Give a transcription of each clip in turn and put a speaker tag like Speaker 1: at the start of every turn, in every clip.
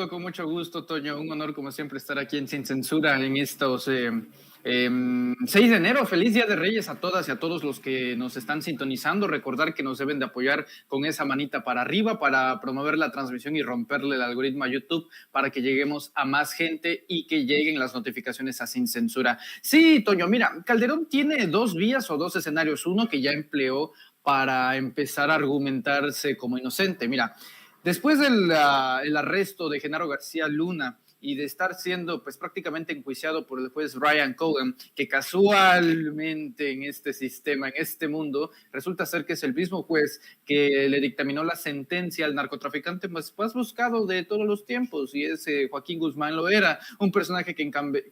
Speaker 1: Con mucho gusto, Toño. Un honor, como siempre, estar aquí en Sin Censura en estos 6 de enero. Feliz Día de Reyes a todas y a todos los que nos están sintonizando. Recordar que nos deben de apoyar con esa manita para arriba para promover la transmisión y romperle el algoritmo a YouTube para que lleguemos a más gente y que lleguen las notificaciones a Sin Censura. Sí, Toño, mira, Calderón tiene dos vías o dos escenarios. Uno que ya empleó para empezar a argumentarse como inocente. Mira, después del el arresto de Genaro García Luna y de estar siendo pues prácticamente enjuiciado por el juez Ryan Cohen, que casualmente en este sistema, en este mundo, resulta ser que es el mismo juez que le dictaminó la sentencia al narcotraficante más buscado de todos los tiempos, y es Joaquín Guzmán Loera, un personaje que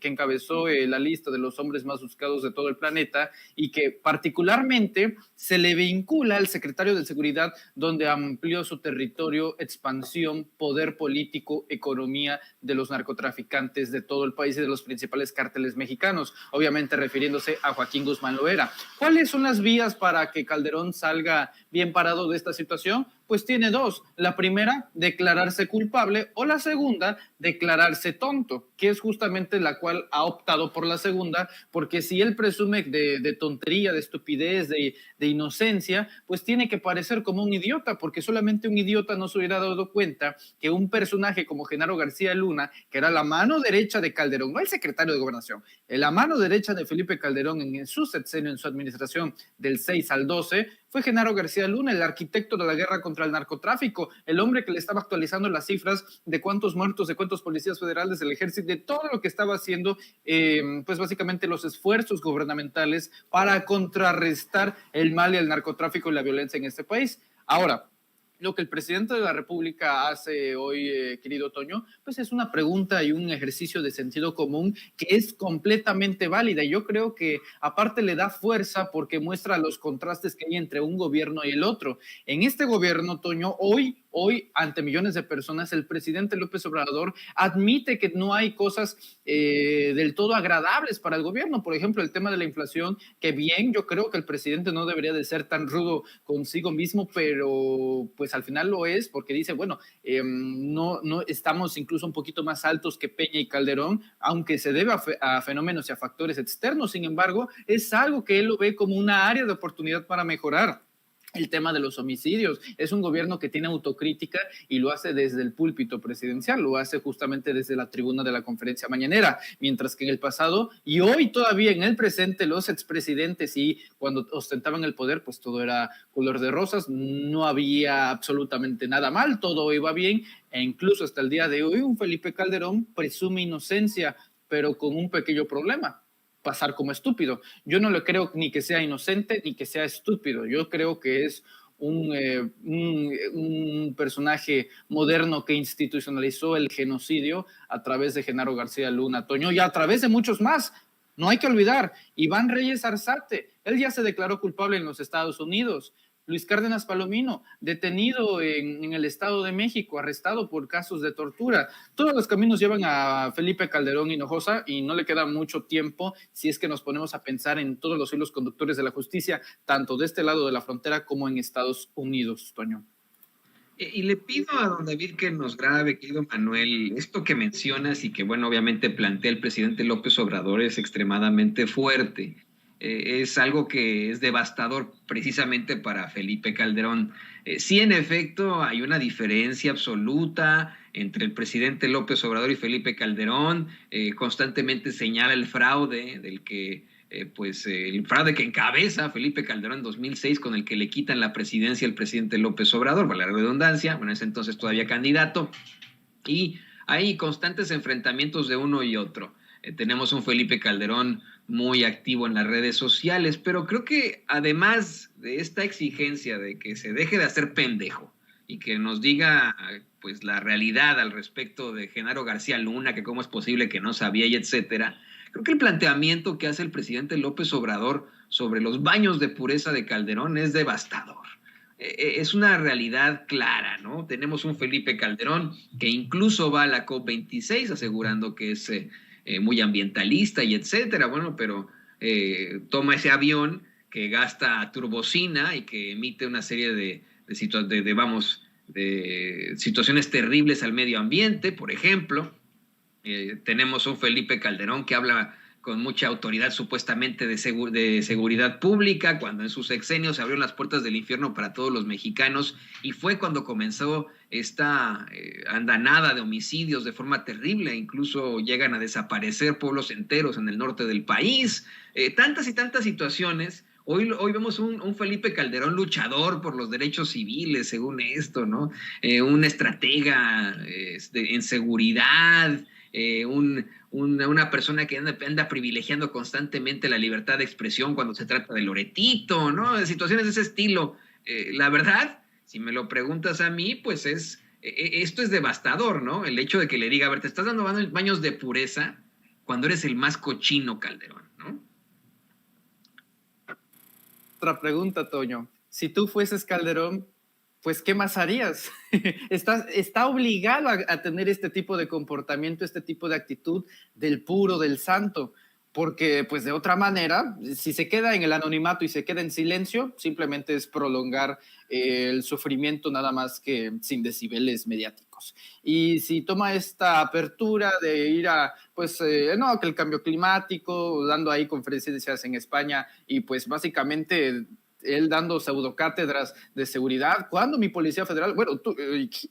Speaker 1: encabezó la lista de los hombres más buscados de todo el planeta y que particularmente se le vincula al secretario de Seguridad, donde amplió su territorio, expansión, poder político, economía de los narcotraficantes de todo el país y de los principales cárteles mexicanos, obviamente refiriéndose a Joaquín Guzmán Loera. ¿Cuáles son las vías para que Calderón salga bien parado de esta situación? Pues tiene dos. La primera, declararse culpable, o la segunda, declararse tonto, que es justamente la cual ha optado por la segunda, porque si él presume de tontería, de estupidez, de inocencia, pues tiene que parecer como un idiota, porque solamente un idiota no se hubiera dado cuenta que un personaje como Genaro García Luna, que era la mano derecha de Calderón, no el secretario de Gobernación, la mano derecha de Felipe Calderón en su sexenio, en su administración del 6 al 12, fue Genaro García Luna, el arquitecto de la guerra contra el narcotráfico, el hombre que le estaba actualizando las cifras de cuántos muertos, de cuántos policías federales del ejército, de todo lo que estaba haciendo, pues básicamente los esfuerzos gubernamentales para contrarrestar el mal y el narcotráfico y la violencia en este país. Ahora, lo que el presidente de la República hace hoy, querido Toño, pues es una pregunta y un ejercicio de sentido común que es completamente válida. Y yo creo que aparte le da fuerza porque muestra los contrastes que hay entre un gobierno y el otro. En este gobierno, Toño, hoy ante millones de personas, el presidente López Obrador admite que no hay cosas del todo agradables para el gobierno. Por ejemplo, el tema de la inflación, que bien, yo creo que el presidente no debería de ser tan rudo consigo mismo, pero pues al final lo es, porque dice, bueno, no estamos incluso un poquito más altos que Peña y Calderón, aunque se debe a fenómenos y a factores externos. Sin embargo, es algo que él lo ve como una área de oportunidad para mejorar. El tema de los homicidios. Es un gobierno que tiene autocrítica y lo hace desde el púlpito presidencial, lo hace justamente desde la tribuna de la conferencia mañanera, mientras que en el pasado y hoy todavía en el presente los expresidentes y cuando ostentaban el poder pues todo era color de rosas, no había absolutamente nada mal, todo iba bien e incluso hasta el día de hoy un Felipe Calderón presume inocencia, pero con un pequeño problema: pasar como estúpido. Yo no le creo ni que sea inocente ni que sea estúpido. Yo creo que es un personaje moderno que institucionalizó el genocidio a través de Genaro García Luna, Toño, y a través de muchos más. No hay que olvidar, Iván Reyes Arzate, él ya se declaró culpable en los Estados Unidos. Luis Cárdenas Palomino, detenido en el Estado de México, arrestado por casos de tortura. Todos los caminos llevan a Felipe Calderón Hinojosa y no le queda mucho tiempo si es que nos ponemos a pensar en todos los hilos conductores de la justicia, tanto de este lado de la frontera como en Estados Unidos, Toño.
Speaker 2: Y le pido a don David que nos grabe, querido Manuel, esto que mencionas y que, bueno, obviamente plantea el presidente López Obrador es extremadamente fuerte. Es algo que es devastador precisamente para Felipe Calderón. Sí, en efecto, hay una diferencia absoluta entre el presidente López Obrador y Felipe Calderón. Constantemente señala el fraude del que el fraude que encabeza Felipe Calderón en 2006, con el que le quitan la presidencia al presidente López Obrador, por la redundancia, bueno, en ese entonces todavía candidato, y hay constantes enfrentamientos de uno y otro. Tenemos un Felipe Calderón muy activo en las redes sociales, pero creo que además de esta exigencia de que se deje de hacer pendejo y que nos diga pues la realidad al respecto de Genaro García Luna, que cómo es posible que no sabía y etcétera, creo que el planteamiento que hace el presidente López Obrador sobre los baños de pureza de Calderón es devastador. Es una realidad clara, ¿no? Tenemos un Felipe Calderón que incluso va a la COP26 asegurando que es muy ambientalista y etcétera, bueno, pero toma ese avión que gasta turbocina y que emite una serie de de situaciones terribles al medio ambiente, por ejemplo. Tenemos un Felipe Calderón que habla con mucha autoridad supuestamente de seguridad pública, cuando en sus sexenios se abrieron las puertas del infierno para todos los mexicanos, y fue cuando comenzó esta andanada de homicidios de forma terrible, incluso llegan a desaparecer pueblos enteros en el norte del país, tantas y tantas situaciones. Hoy vemos un Felipe Calderón luchador por los derechos civiles, según esto, ¿no? Un estratega en seguridad, una persona que anda privilegiando constantemente la libertad de expresión cuando se trata de Loretito, ¿no? De situaciones de ese estilo. La verdad, si me lo preguntas a mí, pues esto es devastador, ¿no? El hecho de que le diga, a ver, te estás dando baños de pureza cuando eres el más cochino, Calderón, ¿no?
Speaker 1: Otra pregunta, Toño. Si tú fueses Calderón, pues, ¿qué más harías? Está obligado a tener este tipo de comportamiento, este tipo de actitud del puro, del santo, porque pues de otra manera, si se queda en el anonimato y se queda en silencio, simplemente es prolongar el sufrimiento nada más que sin decibeles mediáticos. Y si toma esta apertura de ir a, pues, no, que el cambio climático, dando ahí conferencias en España y pues básicamente él dando pseudocátedras de seguridad, cuando mi policía federal, bueno, tú,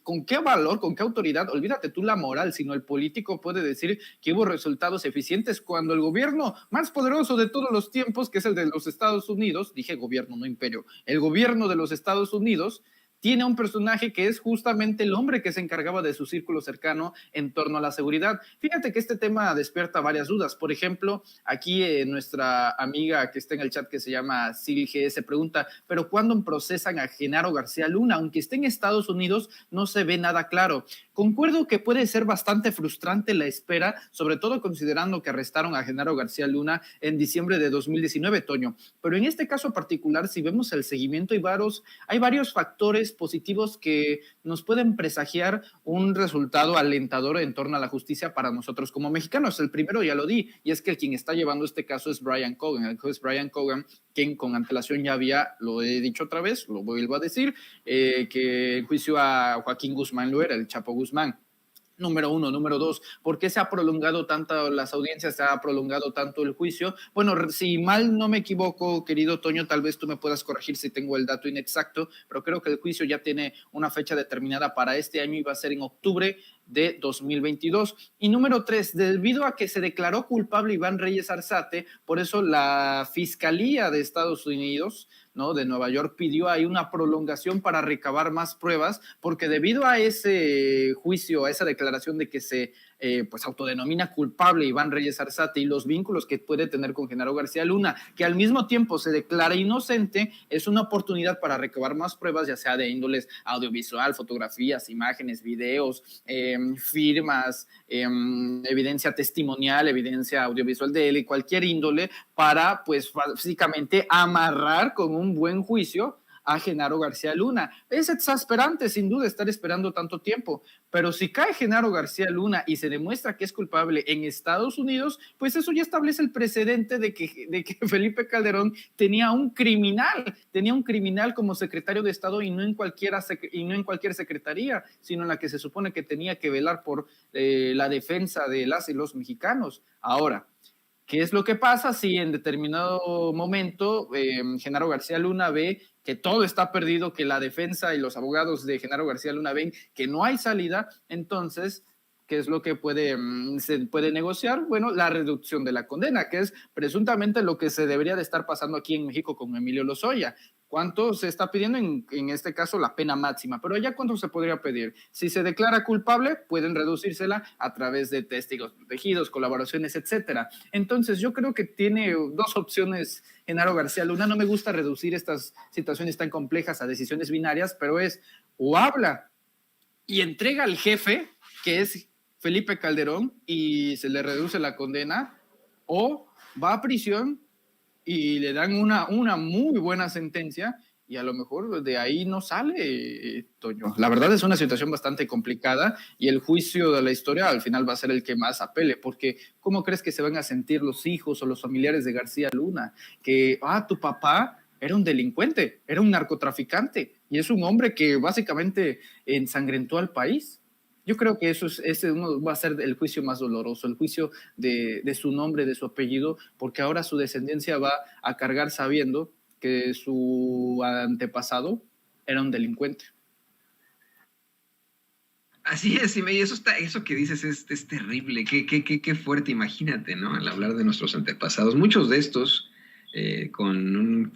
Speaker 1: ¿con qué valor, con qué autoridad? Olvídate tú la moral, sino el político puede decir que hubo resultados eficientes cuando el gobierno más poderoso de todos los tiempos, que es el de los Estados Unidos, dije gobierno, no imperio, el gobierno de los Estados Unidos, tiene un personaje que es justamente el hombre que se encargaba de su círculo cercano en torno a la seguridad. Fíjate que este tema despierta varias dudas. Por ejemplo, aquí nuestra amiga que está en el chat que se llama Silge se pregunta, ¿pero cuándo procesan a Genaro García Luna? Aunque esté en Estados Unidos, no se ve nada claro. Concuerdo que puede ser bastante frustrante la espera, sobre todo considerando que arrestaron a Genaro García Luna en diciembre de 2019, Toño. Pero en este caso particular, si vemos el seguimiento, hay varios factores positivos que nos pueden presagiar un resultado alentador en torno a la justicia para nosotros como mexicanos. El primero ya lo di, y es que quien está llevando este caso es Brian Cogan. El juez Brian Cogan, quien con antelación ya había, lo he dicho otra vez, lo vuelvo a decir, que en juicio a Joaquín Guzmán lo era, el Chapo Guzmán. Número uno. Número dos, ¿por qué se ha prolongado tanto las audiencias, se ha prolongado tanto el juicio? Bueno, si mal no me equivoco, querido Toño, tal vez tú me puedas corregir si tengo el dato inexacto, pero creo que el juicio ya tiene una fecha determinada para este año y va a ser en octubre de 2022. Y número tres, debido a que se declaró culpable Iván Reyes Arzate, por eso la Fiscalía de Estados Unidos, ¿no?, de Nueva York, pidió ahí una prolongación para recabar más pruebas, porque debido a ese juicio, a esa declaración de que se pues autodenomina culpable Iván Reyes Arzate y los vínculos que puede tener con Genaro García Luna, que al mismo tiempo se declara inocente, es una oportunidad para recabar más pruebas, ya sea de índoles audiovisual, fotografías, imágenes, videos, firmas, evidencia testimonial, evidencia audiovisual de él y cualquier índole, para pues básicamente amarrar con un buen juicio a Genaro García Luna. Es exasperante, sin duda, estar esperando tanto tiempo, pero si cae Genaro García Luna y se demuestra que es culpable en Estados Unidos, pues eso ya establece el precedente de que Felipe Calderón tenía un criminal como secretario de Estado y no en cualquier secretaría, sino en la que se supone que tenía que velar por la defensa de las y los mexicanos. Ahora, ¿qué es lo que pasa si en determinado momento Genaro García Luna ve que todo está perdido, que la defensa y los abogados de Genaro García Luna ven que no hay salida? Entonces, ¿qué es lo que se puede negociar? Bueno, la reducción de la condena, que es presuntamente lo que se debería de estar pasando aquí en México con Emilio Lozoya. ¿Cuánto se está pidiendo? En este caso, la pena máxima. Pero allá, ¿cuánto se podría pedir? Si se declara culpable, pueden reducírsela a través de testigos protegidos, colaboraciones, etcétera. Entonces, yo creo que tiene dos opciones Genaro García Luna. No me gusta reducir estas situaciones tan complejas a decisiones binarias, pero es o habla y entrega al jefe, que es Felipe Calderón, y se le reduce la condena, o va a prisión y le dan una muy buena sentencia y a lo mejor de ahí no sale, Toño. La verdad es una situación bastante complicada y el juicio de la historia al final va a ser el que más apele, porque ¿cómo crees que se van a sentir los hijos o los familiares de García Luna? Que, tu papá era un delincuente, era un narcotraficante, y es un hombre que básicamente ensangrentó al país. Yo creo que ese va a ser el juicio más doloroso, el juicio de su nombre, de su apellido, porque ahora su descendencia va a cargar sabiendo que su antepasado era un delincuente.
Speaker 2: Así es, y eso que dices es terrible, qué fuerte, imagínate, ¿no? Al hablar de nuestros antepasados, muchos de estos con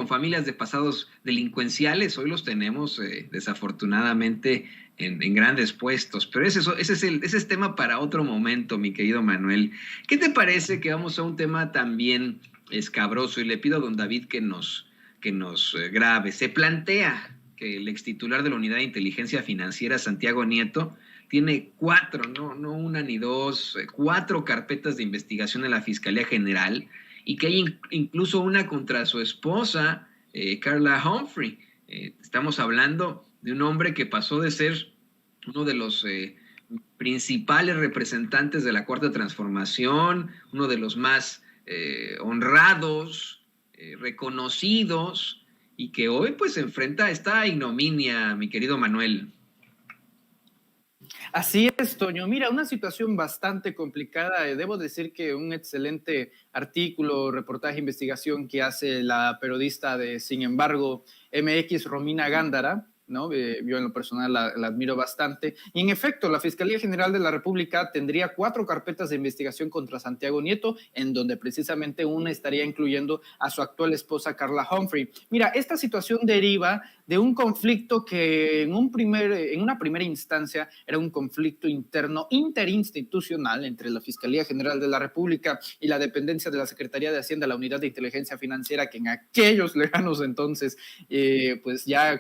Speaker 2: familias de pasados delincuenciales, hoy los tenemos desafortunadamente en grandes puestos, pero ese es tema para otro momento, mi querido Manuel. ¿Qué te parece que vamos a un tema también escabroso? Y le pido a don David que nos grabe. Se plantea que el extitular de la Unidad de Inteligencia Financiera, Santiago Nieto, tiene 4, no una ni dos, 4 carpetas de investigación en la Fiscalía General, y que hay incluso una contra su esposa, Carla Humphrey. Estamos hablando de un hombre que pasó de ser uno de los principales representantes de la Cuarta Transformación, uno de los más honrados, reconocidos, y que hoy pues se enfrenta a esta ignominia, mi querido Manuel.
Speaker 1: Así es, Toño. Mira, una situación bastante complicada. Debo decir que un excelente artículo, reportaje, investigación que hace la periodista de Sin embargo MX, Romina Gándara, ¿no? Yo en lo personal la admiro bastante. Y en efecto, la Fiscalía General de la República tendría 4 carpetas de investigación contra Santiago Nieto, en donde precisamente una estaría incluyendo a su actual esposa Carla Humphrey. Mira, esta situación deriva de un conflicto que en una primera instancia era un conflicto interno interinstitucional entre la Fiscalía General de la República y la dependencia de la Secretaría de Hacienda, la Unidad de Inteligencia Financiera, que en aquellos lejanos entonces pues ya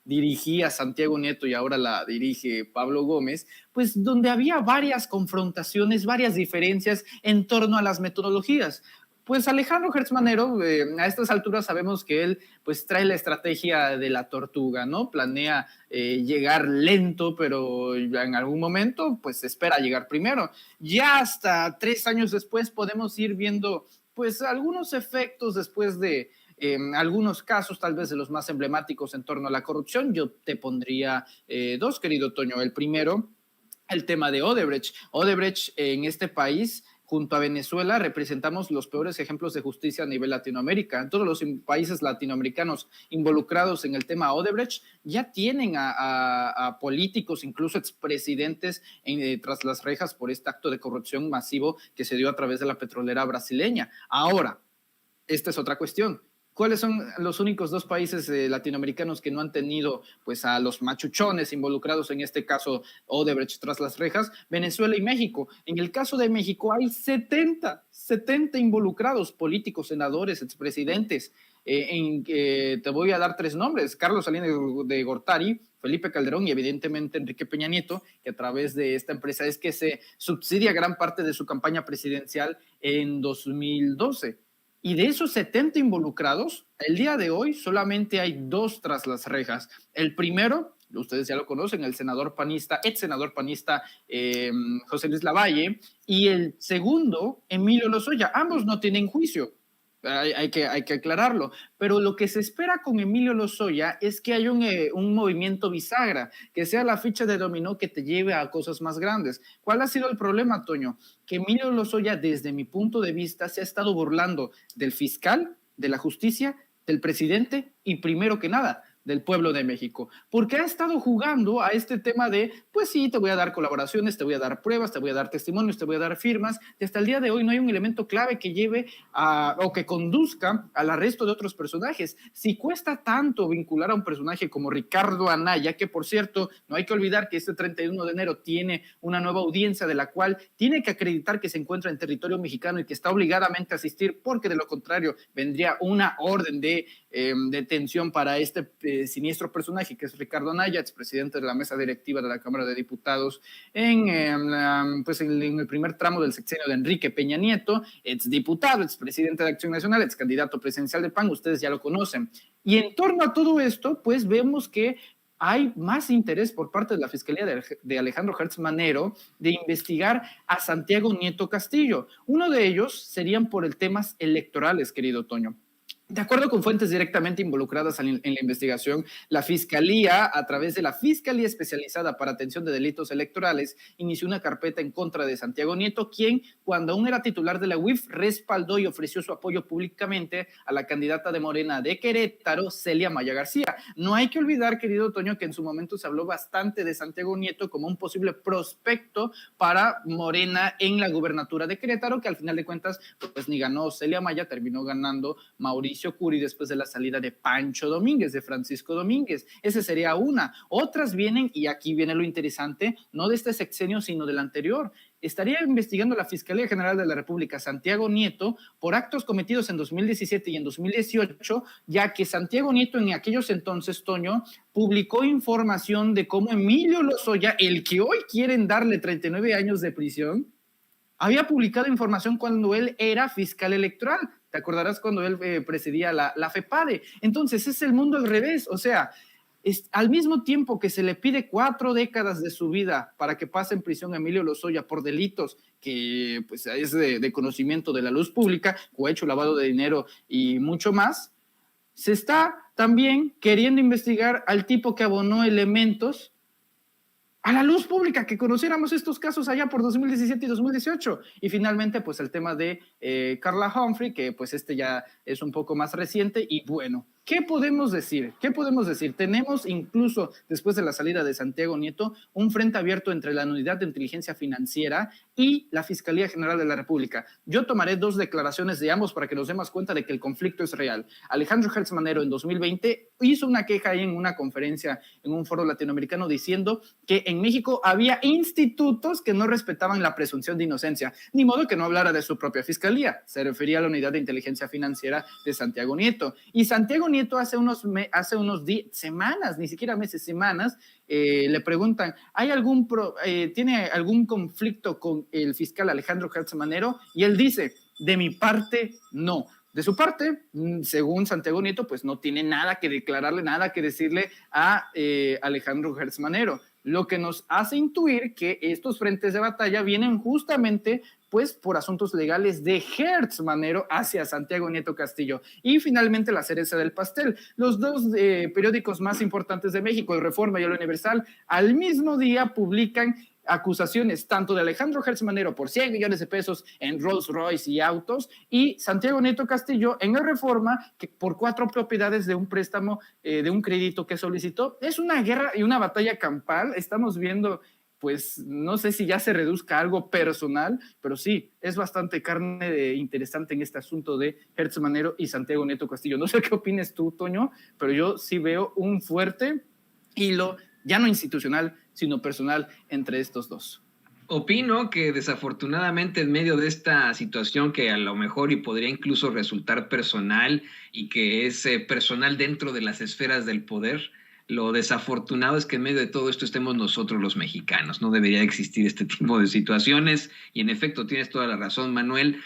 Speaker 1: dirigía Santiago Nieto y ahora la dirige Pablo Gómez, pues donde había varias confrontaciones, varias diferencias en torno a las metodologías. Pues Alejandro Gertz Manero, a estas alturas sabemos que él pues trae la estrategia de la tortuga, ¿no? Planea llegar lento, pero en algún momento pues espera llegar primero. Ya hasta 3 años después podemos ir viendo pues algunos efectos después de algunos casos, tal vez de los más emblemáticos en torno a la corrupción. Yo te pondría 2, querido Toño. El primero, el tema de Odebrecht. Odebrecht en este país, junto a Venezuela, representamos los peores ejemplos de justicia a nivel Latinoamérica. Todos los países latinoamericanos involucrados en el tema Odebrecht ya tienen a políticos, incluso expresidentes, tras las rejas por este acto de corrupción masivo que se dio a través de la petrolera brasileña. Ahora, esta es otra cuestión. ¿Cuáles son los únicos 2 países latinoamericanos que no han tenido pues a los machuchones involucrados en este caso Odebrecht tras las rejas? Venezuela y México. En el caso de México hay 70 involucrados, políticos, senadores, expresidentes. Te voy a dar 3 nombres: Carlos Salinas de Gortari, Felipe Calderón y evidentemente Enrique Peña Nieto, que a través de esta empresa es que se subsidia gran parte de su campaña presidencial en 2012. Y de esos 70 involucrados, el día de hoy solamente hay 2 tras las rejas. El primero, ustedes ya lo conocen, el senador panista, ex senador panista José Luis Lavalle, y el segundo, Emilio Lozoya. Ambos no tienen juicio. Hay que aclararlo, pero lo que se espera con Emilio Lozoya es que haya un movimiento bisagra, que sea la ficha de dominó que te lleve a cosas más grandes. ¿Cuál ha sido el problema, Toño? Que Emilio Lozoya, desde mi punto de vista, se ha estado burlando del fiscal, de la justicia, del presidente y, primero que nada, del pueblo de México, porque ha estado jugando a este tema de, pues sí, te voy a dar colaboraciones, te voy a dar pruebas, te voy a dar testimonios, te voy a dar firmas, y hasta el día de hoy no hay un elemento clave que lleve o que conduzca al arresto de otros personajes. Si cuesta tanto vincular a un personaje como Ricardo Anaya, que por cierto, no hay que olvidar que este 31 de enero tiene una nueva audiencia de la cual tiene que acreditar que se encuentra en territorio mexicano y que está obligadamente a asistir, porque de lo contrario vendría una orden de detención para este siniestro personaje que es Ricardo Anaya, expresidente de la mesa directiva de la Cámara de Diputados en el primer tramo del sexenio de Enrique Peña Nieto, exdiputado, expresidente de Acción Nacional, excandidato presidencial del PAN, ustedes ya lo conocen. Y en torno a todo esto, pues vemos que hay más interés por parte de la Fiscalía de Alejandro Gertz Manero de investigar a Santiago Nieto Castillo. Uno de ellos serían por el temas electorales, querido Toño. De acuerdo con fuentes directamente involucradas en la investigación, la Fiscalía, a través de la Fiscalía Especializada para Atención de Delitos Electorales, inició una carpeta en contra de Santiago Nieto, quien, cuando aún era titular de la UIF, respaldó y ofreció su apoyo públicamente a la candidata de Morena de Querétaro, Celia Maya García. No hay que olvidar, querido Toño, que en su momento se habló bastante de Santiago Nieto como un posible prospecto para Morena en la gubernatura de Querétaro, que al final de cuentas, pues ni ganó Celia Maya, terminó ganando Mauricio Curi después de la salida de Pancho Domínguez, de Francisco Domínguez. Esa sería una. Otras vienen, y aquí viene lo interesante, no de este sexenio, sino del anterior. Estaría investigando la Fiscalía General de la República Santiago Nieto por actos cometidos en 2017 y en 2018, ya que Santiago Nieto en aquellos entonces, Toño, publicó información de cómo Emilio Lozoya, el que hoy quieren darle 39 años de prisión, había publicado información cuando él era fiscal electoral. ¿Te acordarás cuando él presidía la FEPADE? Entonces es el mundo al revés, o sea, al mismo tiempo que se le pide 4 décadas de su vida para que pase en prisión a Emilio Lozoya por delitos que pues, es de conocimiento de la luz pública, cohecho, lavado de dinero y mucho más, se está también queriendo investigar al tipo que abonó elementos a la luz pública, que conociéramos estos casos allá por 2017 y 2018. Y finalmente, pues el tema de Carla Humphrey, que pues ya es un poco más reciente. Y bueno, ¿qué podemos decir? ¿Qué podemos decir? Tenemos incluso, después de la salida de Santiago Nieto, un frente abierto entre la Unidad de Inteligencia Financiera y la Fiscalía General de la República. Yo tomaré 2 declaraciones de ambos para que nos demos cuenta de que el conflicto es real. Alejandro Hertz Manero en 2020 hizo una queja ahí en una conferencia en un foro latinoamericano diciendo que en México había institutos que no respetaban la presunción de inocencia, ni modo que no hablara de su propia fiscalía. Se refería a la Unidad de Inteligencia Financiera de Santiago Nieto. Y Santiago Nieto hace unos semanas, ni siquiera meses, semanas, le preguntan, ¿tiene algún conflicto con el fiscal Alejandro Hertz Manero? Y él dice, de mi parte, no. De su parte, según Santiago Nieto, pues no tiene nada que declararle, nada que decirle a Alejandro Hertz Manero, lo que nos hace intuir que estos frentes de batalla vienen justamente pues por asuntos legales de Hertz Manero hacia Santiago Nieto Castillo. Y finalmente la cereza del pastel. Los 2 periódicos más importantes de México, el Reforma y el Universal, al mismo día publican acusaciones tanto de Alejandro Hertz Manero por 100 millones de pesos en Rolls Royce y autos, y Santiago Nieto Castillo en el Reforma que por 4 propiedades de un préstamo, de un crédito que solicitó. Es una guerra y una batalla campal. Estamos viendo, pues no sé si ya se reduzca a algo personal, pero sí, es bastante carne interesante en este asunto de Hertz Manero y Santiago Nieto Castillo. No sé qué opines tú, Toño, pero yo sí veo un fuerte hilo, ya no institucional, sino personal entre estos dos.
Speaker 2: Opino que desafortunadamente en medio de esta situación que a lo mejor y podría incluso resultar personal y que es personal dentro de las esferas del poder, lo desafortunado es que en medio de todo esto estemos nosotros los mexicanos. No debería existir este tipo de situaciones y en efecto tienes toda la razón, Manuel.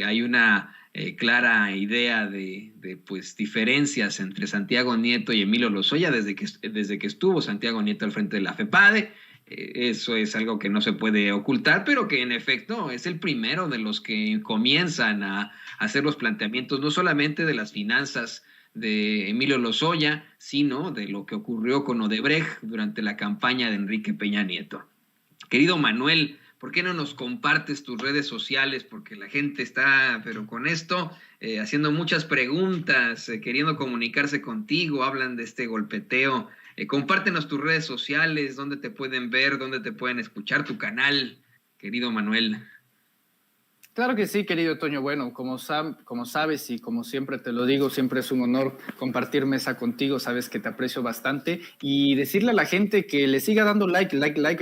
Speaker 2: Hay una clara idea de pues diferencias entre Santiago Nieto y Emilio Lozoya desde que estuvo Santiago Nieto al frente de la FEPADE. Eso es algo que no se puede ocultar, pero que en efecto es el primero de los que comienzan a hacer los planteamientos, no solamente de las finanzas de Emilio Lozoya, sino de lo que ocurrió con Odebrecht durante la campaña de Enrique Peña Nieto. Querido Manuel, ¿por qué no nos compartes tus redes sociales? Porque la gente está, pero con esto, haciendo muchas preguntas, queriendo comunicarse contigo, hablan de este golpeteo. Compártenos tus redes sociales, dónde te pueden ver, dónde te pueden escuchar, tu canal, querido Manuel.
Speaker 1: Claro que sí, querido Toño. Bueno, como sabes y como siempre te lo digo, siempre es un honor compartir mesa contigo. Sabes que te aprecio bastante y decirle a la gente que le siga dando like.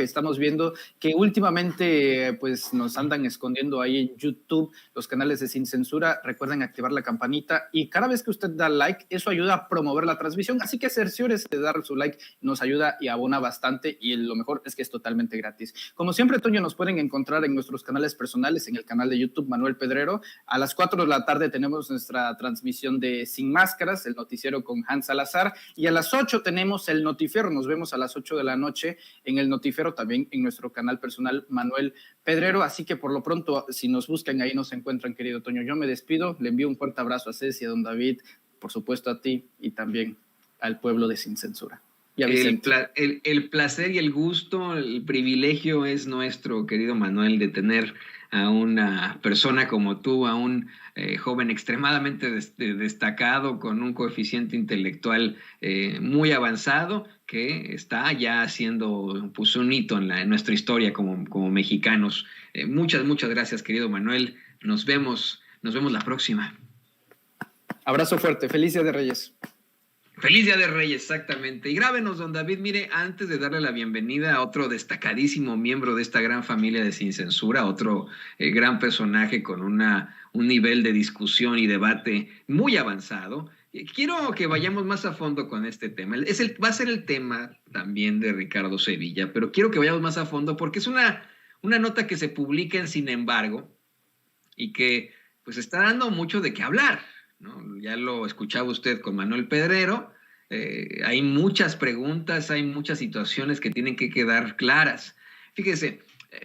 Speaker 1: Estamos viendo que últimamente pues nos andan escondiendo ahí en YouTube los canales de Sin Censura. Recuerden activar la campanita y cada vez que usted da like, eso ayuda a promover la transmisión. Así que cerciórese de dar su like, nos ayuda y abona bastante y lo mejor es que es totalmente gratis. Como siempre, Toño, nos pueden encontrar en nuestros canales personales, en el canal de YouTube, Manuel Pedrero. A las 4 de la tarde tenemos nuestra transmisión de Sin Máscaras, el noticiero con Hans Salazar, y a las 8 tenemos el Notifero. Nos vemos a las 8 de la noche en el Notifero, también en nuestro canal personal, Manuel Pedrero. Así que por lo pronto, si nos buscan, ahí nos encuentran, querido Toño. Yo me despido, le envío un fuerte abrazo a Ceci, a don David, por supuesto a ti y también al pueblo de Sin Censura.
Speaker 2: El placer y el gusto, el privilegio es nuestro, querido Manuel, de tener a una persona como tú, a un joven extremadamente destacado, con un coeficiente intelectual muy avanzado, que está ya haciendo pues, un hito en nuestra historia como mexicanos. Muchas gracias, querido Manuel. Nos vemos la próxima.
Speaker 1: Abrazo fuerte. Feliz Día de Reyes.
Speaker 2: Feliz Día de Reyes, exactamente. Y grábenos, don David, mire, antes de darle la bienvenida a otro destacadísimo miembro de esta gran familia de Sin Censura, otro gran personaje con un nivel de discusión y debate muy avanzado, quiero que vayamos más a fondo con este tema. Va a ser el tema también de Ricardo Sevilla, pero quiero que vayamos más a fondo porque es una nota que se publica en Sin Embargo y que pues está dando mucho de qué hablar, ¿no? Ya lo escuchaba usted con Manuel Pedrero, hay muchas preguntas, hay muchas situaciones que tienen que quedar claras. Fíjese,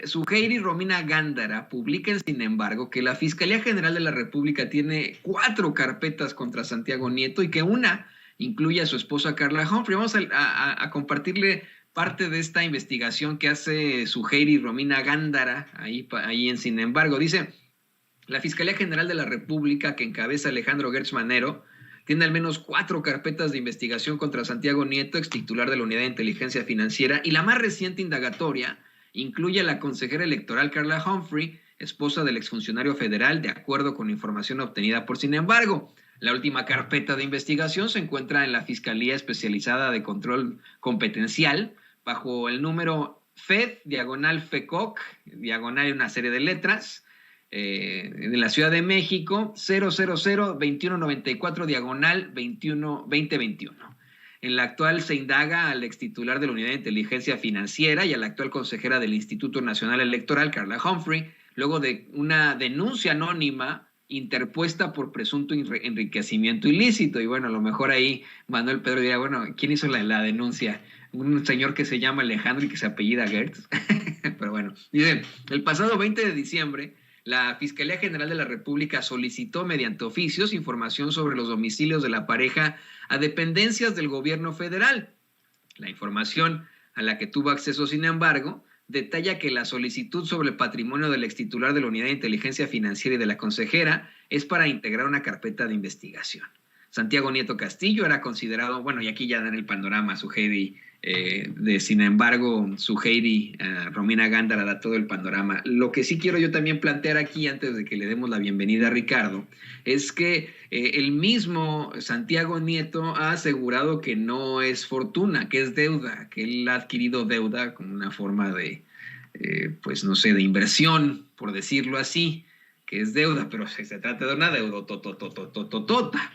Speaker 2: Suheiri Romina Gándara publica Sin Embargo que la Fiscalía General de la República tiene 4 carpetas contra Santiago Nieto y que una incluye a su esposa Carla Humphrey. Vamos a compartirle parte de esta investigación que hace Suheiri Romina Gándara ahí en Sin Embargo. Dice: la Fiscalía General de la República, que encabeza Alejandro Gertz Manero, tiene al menos 4 carpetas de investigación contra Santiago Nieto, ex titular de la Unidad de Inteligencia Financiera, y la más reciente indagatoria incluye a la consejera electoral Carla Humphrey, esposa del exfuncionario federal, de acuerdo con información obtenida por Sin Embargo. La última carpeta de investigación se encuentra en la Fiscalía Especializada de Control Competencial, bajo el número FED-FECOC, diagonal una serie de letras, de la Ciudad de México, 000-2194-2021. En la actual se indaga al extitular de la Unidad de Inteligencia Financiera y a la actual consejera del Instituto Nacional Electoral, Carla Humphrey, luego de una denuncia anónima interpuesta por presunto enriquecimiento ilícito. Y bueno, a lo mejor ahí Manuel Pedro diría, bueno, ¿quién hizo la denuncia? Un señor que se llama Alejandro y que se apellida Gertz. Pero bueno, dice, el pasado 20 de diciembre, la Fiscalía General de la República solicitó mediante oficios información sobre los domicilios de la pareja a dependencias del gobierno federal. La información a la que tuvo acceso, sin embargo, detalla que la solicitud sobre el patrimonio del extitular de la Unidad de Inteligencia Financiera y de la consejera es para integrar una carpeta de investigación. Santiago Nieto Castillo era considerado, bueno, y aquí ya dan el panorama, Suheiri, de Sin Embargo, Suheiri Romina Gándara da todo el panorama. Lo que sí quiero yo también plantear aquí, antes de que le demos la bienvenida a Ricardo, es que el mismo Santiago Nieto ha asegurado que no es fortuna, que es deuda, que él ha adquirido deuda como una forma de, pues no sé, de inversión, por decirlo así, que es deuda, pero se trata de una deuda tota.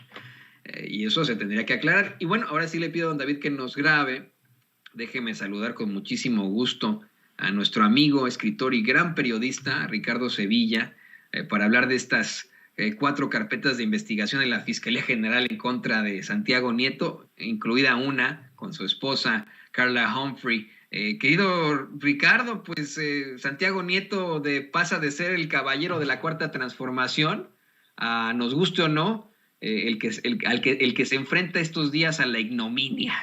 Speaker 2: Y eso se tendría que aclarar. Y bueno, ahora sí le pido a don David que nos grabe. Déjeme saludar con muchísimo gusto a nuestro amigo, escritor y gran periodista, Ricardo Sevilla, para hablar de estas 4 carpetas de investigación de la Fiscalía General en contra de Santiago Nieto, incluida una con su esposa, Carla Humphrey. Querido Ricardo, pues Santiago Nieto pasa de ser el caballero de la Cuarta Transformación, a, nos guste o no, el que se enfrenta estos días a la ignominia.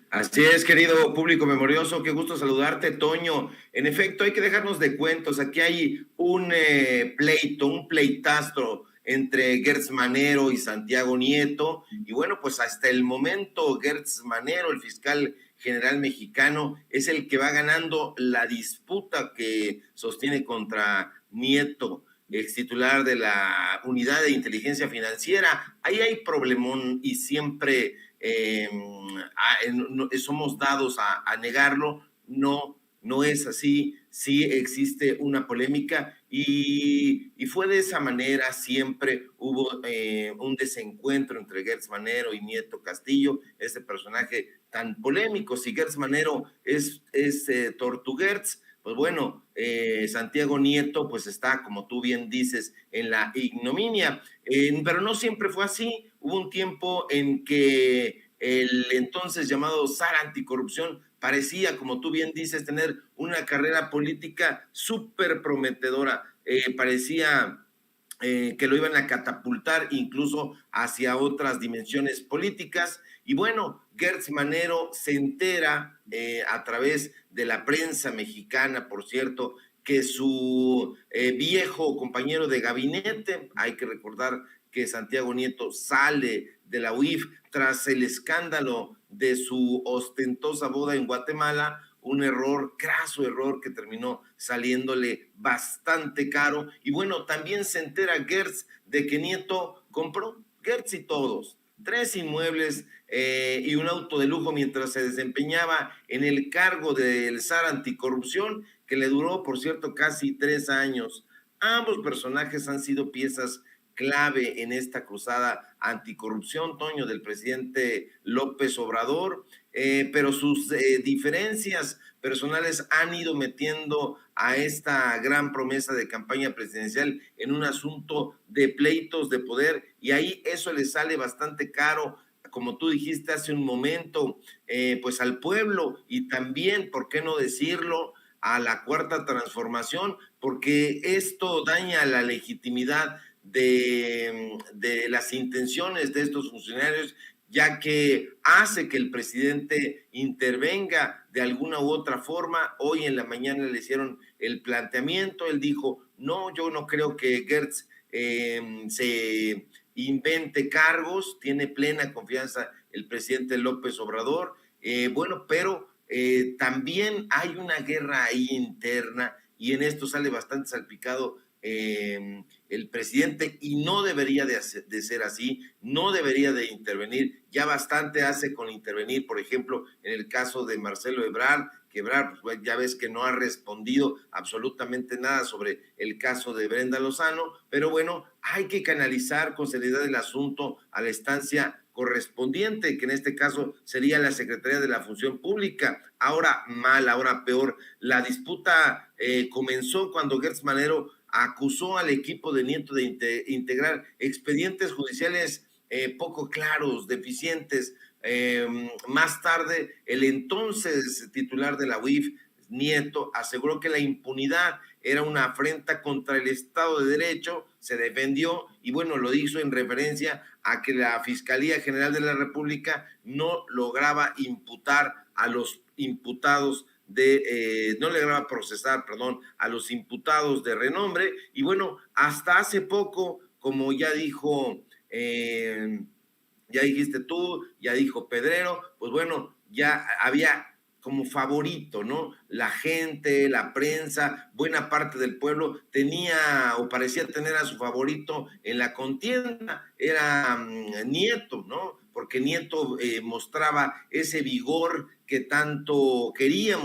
Speaker 3: Así es, querido público memorioso, qué gusto saludarte, Toño. En efecto, hay que dejarnos de cuentos. Aquí hay un pleitazo entre Gertz Manero y Santiago Nieto. Y bueno, pues hasta el momento Gertz Manero, el fiscal general mexicano, es el que va ganando la disputa que sostiene contra Nieto, ex titular de la Unidad de Inteligencia Financiera. Ahí hay problemón y siempre somos dados a negarlo. No es así. Sí existe una polémica y fue de esa manera. Siempre hubo un desencuentro entre Gertz Manero y Nieto Castillo, ese personaje tan polémico. Si Gertz Manero es Tortuguertz, pues bueno, Santiago Nieto pues está, como tú bien dices, en la ignominia, pero no siempre fue así. Hubo un tiempo en que el entonces llamado SAR Anticorrupción parecía, como tú bien dices, tener una carrera política súper prometedora, parecía que lo iban a catapultar incluso hacia otras dimensiones políticas. Y bueno, Gertz Manero se entera a través de la prensa mexicana, por cierto, que su viejo compañero de gabinete, hay que recordar que Santiago Nieto sale de la UIF tras el escándalo de su ostentosa boda en Guatemala, un error, craso error que terminó saliéndole bastante caro. Y bueno, también se entera Gertz de que Nieto compró, Gertz y todos, 3 inmuebles y un auto de lujo mientras se desempeñaba en el cargo del SAR Anticorrupción, que le duró, por cierto, casi 3 años. Ambos personajes han sido piezas clave en esta cruzada anticorrupción, Toño, del presidente López Obrador, pero sus diferencias personales han ido metiendo a esta gran promesa de campaña presidencial en un asunto de pleitos de poder, y ahí eso le sale bastante caro, como tú dijiste hace un momento, pues al pueblo, y también, ¿por qué no decirlo?, a la Cuarta Transformación, porque esto daña la legitimidad de las intenciones de estos funcionarios, ya que hace que el presidente intervenga de alguna u otra forma. Hoy en la mañana le hicieron el planteamiento, él dijo, no, yo no creo que Gertz se invente cargos, tiene plena confianza el presidente López Obrador, bueno, pero también hay una guerra ahí interna y en esto sale bastante salpicado el presidente, y no debería de ser así, no debería de intervenir, ya bastante hace con intervenir, por ejemplo, en el caso de Marcelo Ebrard, que Ebrard, pues, ya ves que no ha respondido absolutamente nada sobre el caso de Brenda Lozano, pero bueno, hay que canalizar con seriedad el asunto a la instancia correspondiente, que en este caso sería la Secretaría de la Función Pública. Ahora mal, ahora peor. La disputa comenzó cuando Gertz Manero acusó al equipo de Nieto de integrar expedientes judiciales poco claros, deficientes. Más tarde, el entonces titular de la UIF, Nieto, aseguró que la impunidad era una afrenta contra el Estado de Derecho, se defendió y bueno, lo hizo en referencia a que la Fiscalía General de la República no lograba imputar a los imputados no le va a procesar, perdón, a los imputados de renombre. Y bueno, hasta hace poco, como ya dijo, ya dijiste tú, ya dijo Pedrero, pues bueno, ya había como favorito, ¿no? La gente, la prensa, buena parte del pueblo tenía o parecía tener a su favorito en la contienda, era Nieto, ¿no? Porque Nieto mostraba ese vigor que tanto queríamos